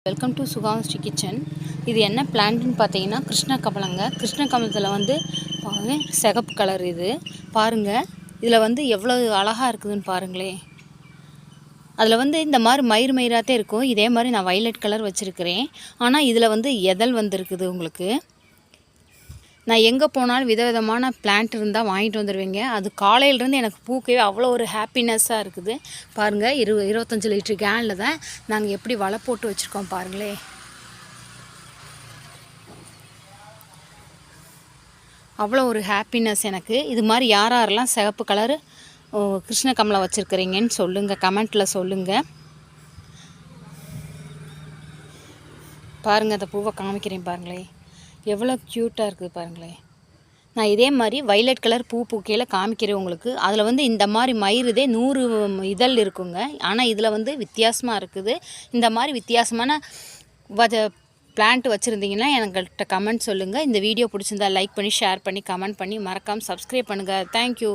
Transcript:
Welcome to சுகாஸ்ரீ kitchen. இது என்ன பிளான்ட்னு பார்த்தீங்கன்னா கிருஷ்ண கமலங்க. கிருஷ்ண கமலத்தில் வந்து சிகப்பு கலர் இது பாருங்கள். இதில் வந்து எவ்வளோ அழகாக இருக்குதுன்னு பாருங்களேன். அதில் வந்து இந்த மாதிரி மயிர் மயிராகத்தே இருக்கும். இதே மாதிரி நான் வைலட் கலர் வச்சுருக்கிறேன். ஆனால் இதில் வந்து எதல் வந்துருக்குது உங்களுக்கு. நான் எங்கே போனாலும் விதவிதமான பிளான்ட் இருந்தால் வாங்கிட்டு வந்துடுவேங்க. அது காலையிலேருந்து எனக்கு பூக்கவே அவ்வளோ ஒரு ஹாப்பினஸ்ஸாக இருக்குது. பாருங்கள், 25 லிட்டர் கேனில் தான் நாங்கள் எப்படி வலை போட்டு வச்சுருக்கோம் பாருங்களே. அவ்வளோ ஒரு ஹாப்பினஸ் எனக்கு. இது மாதிரி யாரெல்லாம் சிகப்பு கலரு கிருஷ்ண கமலம் வச்சுருக்கிறீங்கன்னு சொல்லுங்கள், கமெண்ட்டில் சொல்லுங்கள். பாருங்கள், அந்த பூவை காமிக்கிறேன் பாருங்களேன், எவ்வளோ க்யூட்டாக இருக்குது பாருங்களேன். நான் இதே மாதிரி வைலட் கலர் பூ பூக்கையில் காமிக்கிறேன் உங்களுக்கு. அதில் வந்து இந்த மாதிரி மயிருதே 100 இதழ் இருக்குங்க. ஆனால் இதில் வந்து வித்தியாசமாக இருக்குது. இந்த மாதிரி வித்தியாசமான பிளான்ட் வச்சுருந்தீங்கன்னா எங்கள்கிட்ட கமெண்ட் சொல்லுங்கள். இந்த வீடியோ பிடிச்சிருந்தா லைக் பண்ணி, ஷேர் பண்ணி, கமெண்ட் பண்ணி, மறக்காமல் சப்ஸ்கிரைப் பண்ணுங்கள். தேங்க்யூ.